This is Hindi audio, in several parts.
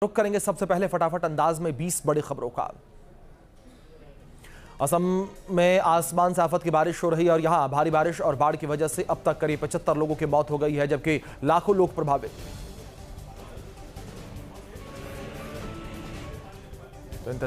रुक करेंगे सबसे पहले फटाफट अंदाज में 20 बड़ी खबरों का। असम में आसमान से आफत की बारिश हो रही है और यहां भारी बारिश और बाढ़ की वजह से अब तक करीब 75 लोगों की मौत हो गई है, जबकि लाखों लोग प्रभावित। तो इन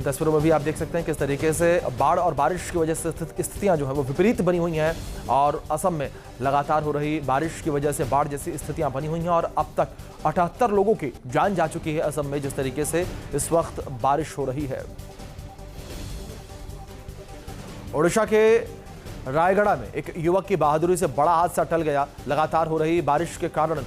तस्वीरों में भी आप देख सकते हैं किस तरीके से बाढ़ और बारिश की वजह से स्थितियां जो है वो विपरीत बनी हुई हैं और असम में लगातार हो रही बारिश की वजह से बाढ़ जैसी स्थितियां बनी हुई हैं और अब तक 78 लोगों की जान जा चुकी है असम में, जिस तरीके से इस वक्त बारिश हो रही है। ओडिशा के रायगढ़ में एक युवक की बहादुरी से बड़ा हादसा टल गया। लगातार हो रही बारिश के कारण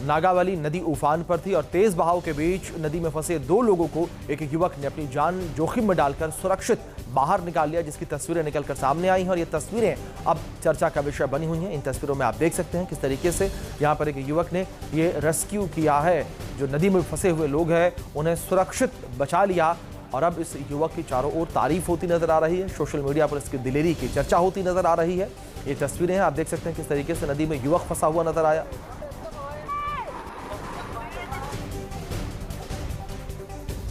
नागावली नदी उफान पर थी और तेज बहाव के बीच नदी में फंसे 2 लोगों को एक युवक ने अपनी जान जोखिम में डालकर सुरक्षित बाहर निकाल लिया, जिसकी तस्वीरें निकलकर सामने आई हैं और ये तस्वीरें अब चर्चा का विषय बनी हुई हैं। इन तस्वीरों में आप देख सकते हैं किस तरीके से यहाँ पर एक युवक ने ये रेस्क्यू किया है। जो नदी में फंसे हुए लोग हैं उन्हें सुरक्षित बचा लिया और अब इस युवक की चारों ओर तारीफ होती नजर आ रही है। सोशल मीडिया पर इसकी दिलेरी की चर्चा होती नजर आ रही है। ये तस्वीरें हैं, आप देख सकते हैं किस तरीके से नदी में युवक फंसा हुआ नजर आया।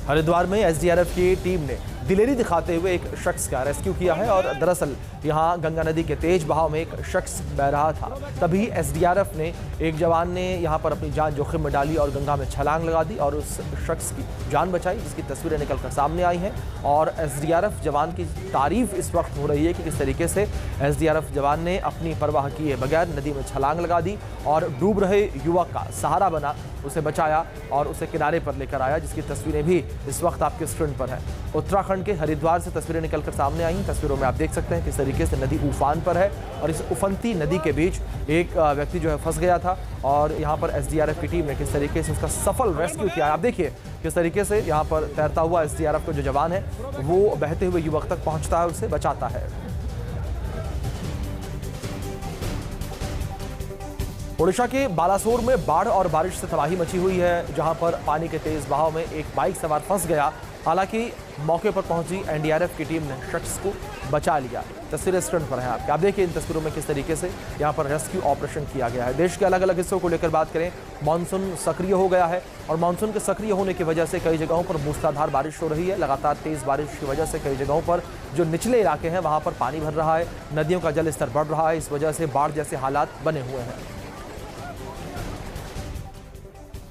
हरिद्वार में एसडीआरएफ की टीम ने दिलेरी दिखाते हुए एक शख्स का रेस्क्यू किया है और दरअसल यहां गंगा नदी के तेज बहाव में एक शख्स बह रहा था, तभी एसडीआरएफ ने एक जवान ने यहां पर अपनी जान जोखिम में डाली और गंगा में छलांग लगा दी और उस शख्स की जान बचाई, जिसकी तस्वीरें निकलकर सामने आई हैं। और एसडीआरएफ जवान की तारीफ इस वक्त हो रही है कि किस तरीके से एसडीआरएफ जवान ने अपनी परवाह किए बगैर नदी में छलांग लगा दी और डूब रहे युवक का सहारा बना, उसे बचाया और उसे किनारे पर लेकर आया, जिसकी तस्वीरें भी इस वक्त आपके स्क्रीन पर है। उत्तराखंड के हरिद्वार से तस्वीरें निकलकर सामने आई। तस्वीरों में आप देख सकते हैं किस तरीके से नदी उफान पर है और इस उफनती नदी के बीच एक व्यक्ति जो है फंस गया था और यहाँ पर एसडीआरएफ की टीम ने किस तरीके से उसका सफल रेस्क्यू किया। आप देखिए किस तरीके से यहाँ पर तैरता हुआ एसडीआरएफ का जो जवान है वो बहते हुए युवक तक पहुंचता है, उसे बचाता है। ओडिशा के बालासोर में बाढ़ और बारिश से तबाही मची हुई है, जहां पर पानी के तेज बहाव में एक बाइक सवार फंस गया। हालांकि मौके पर पहुंची एनडीआरएफ की टीम ने शख्स को बचा लिया। तस्वीरें स्क्रीन पर हैं आपके, आप देखिए इन तस्वीरों में किस तरीके से यहां पर रेस्क्यू ऑपरेशन किया गया है। देश के अलग अलग हिस्सों को लेकर बात करें, मानसून सक्रिय हो गया है और मानसून के सक्रिय होने की वजह से कई जगहों पर मूसलाधार बारिश हो रही है। लगातार तेज बारिश की वजह से कई जगहों पर जो निचले इलाके हैं वहां पर पानी भर रहा है, नदियों का जल स्तर बढ़ रहा है, इस वजह से बाढ़ जैसे हालात बने हुए हैं।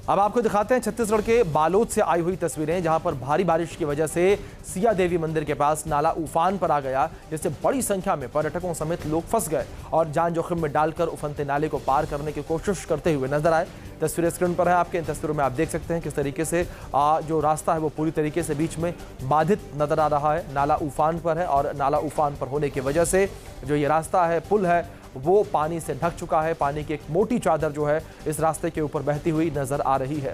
अब आपको दिखाते हैं छत्तीसगढ़ के बालोद से आई हुई तस्वीरें, जहां पर भारी बारिश की वजह से सिया देवी मंदिर के पास नाला उफान पर आ गया, जिससे बड़ी संख्या में पर्यटकों समेत लोग फंस गए और जान जोखिम में डालकर उफनते नाले को पार करने की कोशिश करते हुए नजर आए। तस्वीरें स्क्रीन पर है आपके, इन तस्वीरों में आप देख सकते हैं किस तरीके से जो रास्ता है वो पूरी तरीके से बीच में बाधित नजर आ रहा है। नाला उफान पर है और नाला उफान पर होने की वजह से जो ये रास्ता है, पुल है, वो पानी से ढक चुका है। पानी की एक मोटी चादर जो है इस रास्ते के ऊपर बहती हुई नजर आ रही है।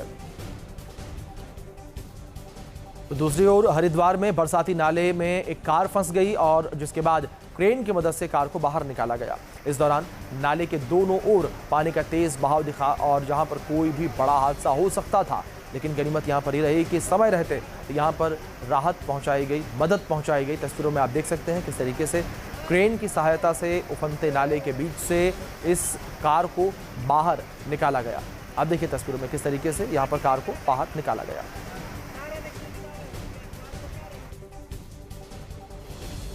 तो दूसरी ओर हरिद्वार में बरसाती नाले में एक कार फंस गई और जिसके बाद क्रेन की मदद से कार को बाहर निकाला गया। इस दौरान नाले के दोनों ओर पानी का तेज बहाव दिखा और जहां पर कोई भी बड़ा हादसा हो सकता था, लेकिन गनीमत यहां पर ही रही कि समय रहते यहां पर राहत पहुंचाई गई, मदद पहुंचाई गई। तस्वीरों में आप देख सकते हैं किस तरीके से क्रेन की सहायता से उफनते नाले के बीच से इस कार को बाहर निकाला गया। आप देखिए तस्वीरों में किस तरीके से यहां पर कार को बाहर निकाला गया।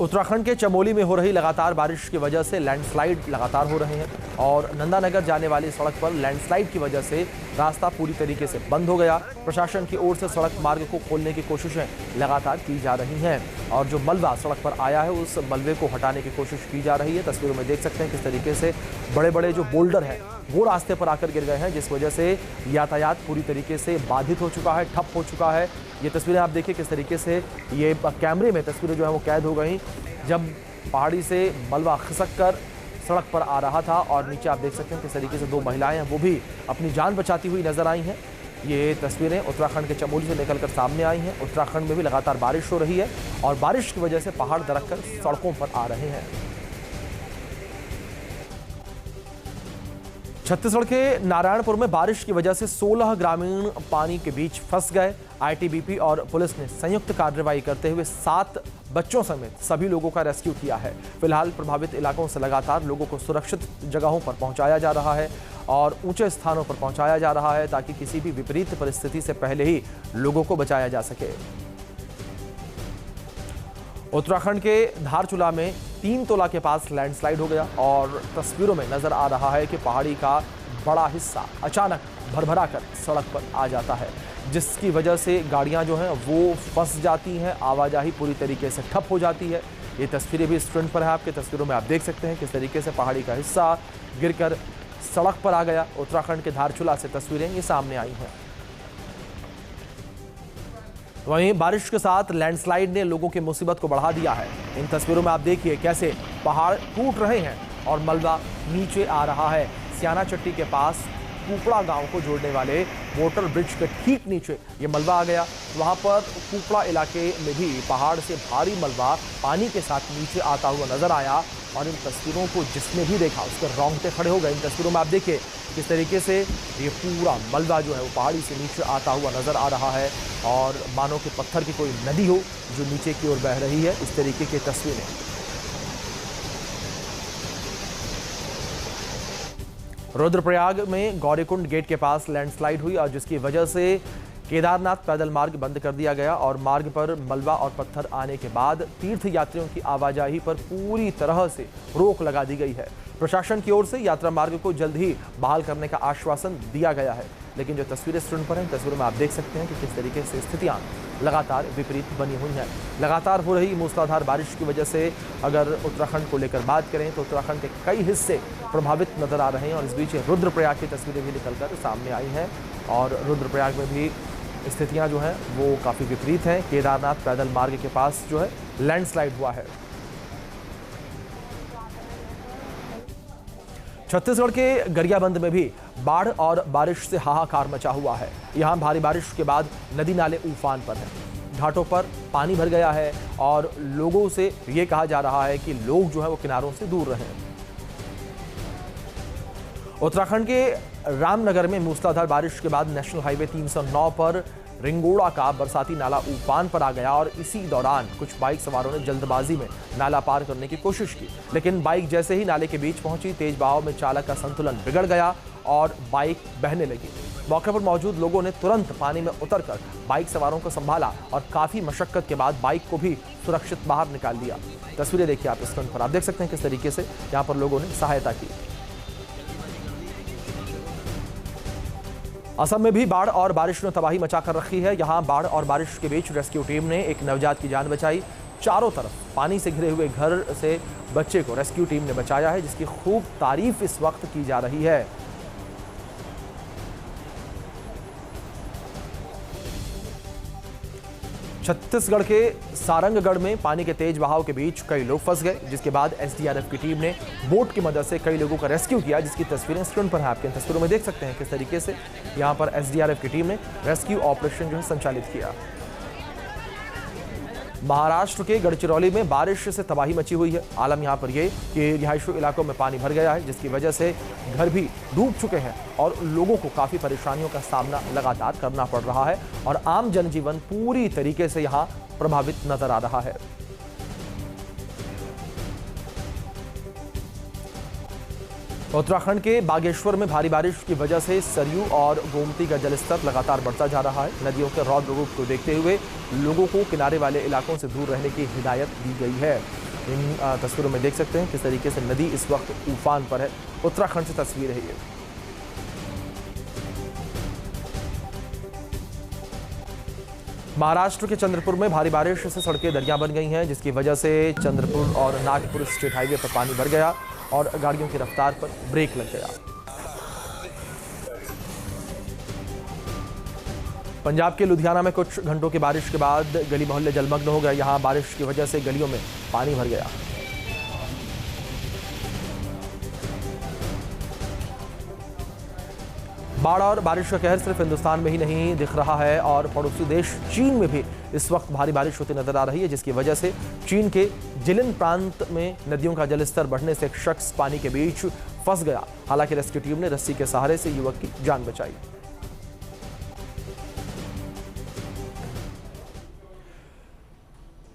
उत्तराखंड के चमोली में हो रही लगातार बारिश की वजह से लैंडस्लाइड लगातार हो रहे हैं और नंदानगर जाने वाली सड़क पर लैंडस्लाइड की वजह से रास्ता पूरी तरीके से बंद हो गया। प्रशासन की ओर से सड़क मार्ग को खोलने की कोशिशें लगातार की जा रही हैं और जो मलबा सड़क पर आया है उस मलबे को हटाने की कोशिश की जा रही है। तस्वीरों में देख सकते हैं किस तरीके से बड़े बड़े जो बोल्डर हैं वो रास्ते पर आकर गिर गए हैं, जिस वजह से यातायात पूरी तरीके से बाधित हो चुका है, ठप हो चुका है। ये तस्वीरें आप देखिए किस तरीके से ये कैमरे में तस्वीरें जो है वो कैद हो गई, जब पहाड़ी से मलबा खिसक कर सड़क पर आ रहा था और नीचे आप देख सकते हैं किस तरीके से 2 महिलाएं हैं वो भी अपनी जान बचाती हुई नजर आई हैं। ये तस्वीरें उत्तराखंड के चमोली से निकलकर सामने आई हैं। उत्तराखंड में भी लगातार बारिश हो रही है और बारिश की वजह से पहाड़ दरक कर सड़कों पर आ रहे हैं। छत्तीसगढ़ के नारायणपुर में बारिश की वजह से 16 ग्रामीण पानी के बीच फंस गए। आईटीबीपी और पुलिस ने संयुक्त कार्रवाई करते हुए 7 बच्चों समेत सभी लोगों का रेस्क्यू किया है। फिलहाल प्रभावित इलाकों से लगातार लोगों को सुरक्षित जगहों पर पहुंचाया जा रहा है। और ऊंचे स्थानों पर पहुंचाया जा रहा है ताकि किसी भी विपरीत परिस्थिति से पहले ही लोगों को बचाया जा सके। उत्तराखंड के धारचूला में 3 तोला के पास लैंडस्लाइड हो गया और तस्वीरों में नजर आ रहा है कि पहाड़ी का बड़ा हिस्सा अचानक भरभरा कर सड़क पर आ जाता है, जिसकी वजह से गाड़ियां जो हैं वो फंस जाती हैं, आवाजाही पूरी तरीके से ठप हो जाती है। ये तस्वीरें भी स्क्रीन पर है आपके, तस्वीरों में आप देख सकते हैं किस तरीके से पहाड़ी का हिस्सा गिरकर सड़क पर आ गया। उत्तराखंड के धारचूला से तस्वीरें ये सामने आई हैं। वहीं बारिश के साथ लैंडस्लाइड ने लोगों की मुसीबत को बढ़ा दिया है। इन तस्वीरों में आप देखिए कैसे पहाड़ टूट रहे हैं और मलबा नीचे आ रहा है। सियाना चट्टी के पास कुपड़ा गांव को जोड़ने वाले मोटर ब्रिज के ठीक नीचे ये मलबा आ गया। वहां पर कुपड़ा इलाके में भी पहाड़ से भारी मलबा पानी के साथ नीचे आता हुआ नजर आया और इन तस्वीरों को जिसने भी देखा उसके रोंगटे खड़े हो गए। इन तस्वीरों में आप देखिए किस तरीके से ये पूरा मलबा जो है वो पहाड़ी से नीचे आता हुआ नजर आ रहा है और मानो कि पत्थर की कोई नदी हो जो नीचे की ओर बह रही है, इस तरीके की तस्वीरें। रुद्रप्रयाग में गौरीकुंड गेट के पास लैंडस्लाइड हुई और जिसकी वजह से केदारनाथ पैदल मार्ग बंद कर दिया गया और मार्ग पर मलबा और पत्थर आने के बाद तीर्थ यात्रियों की आवाजाही पर पूरी तरह से रोक लगा दी गई है। प्रशासन की ओर से यात्रा मार्ग को जल्द ही बहाल करने का आश्वासन दिया गया है, लेकिन जो तस्वीरें स्क्रीन पर हैं, तस्वीरों में आप देख सकते हैं कि किस तरीके से स्थितियां लगातार विपरीत बनी हुई हैं। लगातार हो रही मूसलाधार बारिश की वजह से अगर उत्तराखंड को लेकर बात करें तो उत्तराखंड के कई हिस्से प्रभावित नजर आ रहे हैं और इस बीच रुद्रप्रयाग की तस्वीरें भी निकलकर सामने आई हैं और रुद्रप्रयाग में भी स्थितियां जो हैं वो काफ़ी विपरीत हैं। केदारनाथ पैदल मार्ग के पास जो है लैंडस्लाइड हुआ है। छत्तीसगढ़ के गरियाबंद में भी बाढ़ और बारिश से हाहाकार मचा हुआ है। यहां भारी बारिश के बाद नदी नाले उफान पर हैं, घाटों पर पानी भर गया है और लोगों से ये कहा जा रहा है कि लोग जो है वो किनारों से दूर रहें। उत्तराखंड के रामनगर में मूसलाधार बारिश के बाद नेशनल हाईवे 309 पर रिंगोड़ा का बरसाती नाला उफान पर आ गया और इसी दौरान कुछ बाइक सवारों ने जल्दबाजी में नाला पार करने की कोशिश की, लेकिन बाइक जैसे ही नाले के बीच पहुंची तेज बहाव में चालक का संतुलन बिगड़ गया और बाइक बहने लगी। मौके पर मौजूद लोगों ने तुरंत पानी में उतरकर बाइक सवारों को संभाला और काफी मशक्कत के बाद बाइक को भी सुरक्षित बाहर निकाल दिया। तस्वीरें देखिए आप स्क्रीन पर, आप देख सकते हैं किस तरीके से यहाँ पर लोगों ने सहायता की। असम में भी बाढ़ और बारिश ने तबाही मचा कर रखी है। यहां बाढ़ और बारिश के बीच रेस्क्यू टीम ने एक नवजात की जान बचाई। चारों तरफ पानी से घिरे हुए घर से बच्चे को रेस्क्यू टीम ने बचाया है, जिसकी खूब तारीफ इस वक्त की जा रही है। छत्तीसगढ़ के सारंगगढ़ में पानी के तेज बहाव के बीच कई लोग फंस गए, जिसके बाद एसडीआरएफ की टीम ने बोट की मदद से कई लोगों का रेस्क्यू किया, जिसकी तस्वीरें स्क्रीन पर है आपके। तस्वीरों में देख सकते हैं किस तरीके से यहां पर एसडीआरएफ की टीम ने रेस्क्यू ऑपरेशन जो है संचालित किया। महाराष्ट्र के गढ़चिरौली में बारिश से तबाही मची हुई है। आलम यहां पर यह कि रिहायशी इलाकों में पानी भर गया है, जिसकी वजह से घर भी डूब चुके हैं और लोगों को काफी परेशानियों का सामना लगातार करना पड़ रहा है और आम जनजीवन पूरी तरीके से यहां प्रभावित नजर आ रहा है। उत्तराखंड के बागेश्वर में भारी बारिश की वजह से सरयू और गोमती का जलस्तर लगातार बढ़ता जा रहा है। नदियों के रौद्र रूप को देखते हुए लोगों को किनारे वाले इलाकों से दूर रहने की हिदायत दी गई है। इन तस्वीरों में देख सकते हैं किस तरीके से नदी इस वक्त उफान पर है। उत्तराखंड से तस्वीर है ये। महाराष्ट्र के चंद्रपुर में भारी बारिश से सड़कें दरिया बन गई हैं, जिसकी वजह से चंद्रपुर और नागपुर स्टेट हाईवे पर पानी भर गया और गाड़ियों की रफ्तार पर ब्रेक लग गया। पंजाब के लुधियाना में कुछ घंटों की बारिश के बाद गली मोहल्ले जलमग्न हो गए। यहां बारिश की वजह से गलियों में पानी भर गया। बाढ़ और बारिश का कहर सिर्फ हिंदुस्तान में ही नहीं दिख रहा है और पड़ोसी देश चीन में भी इस वक्त भारी बारिश होती नजर आ रही है, जिसकी वजह से चीन के जिलिन प्रांत में नदियों का जलस्तर बढ़ने से एक शख्स पानी के बीच फंस गया। हालांकि रेस्क्यू टीम ने रस्सी के सहारे से युवक की जान बचाई।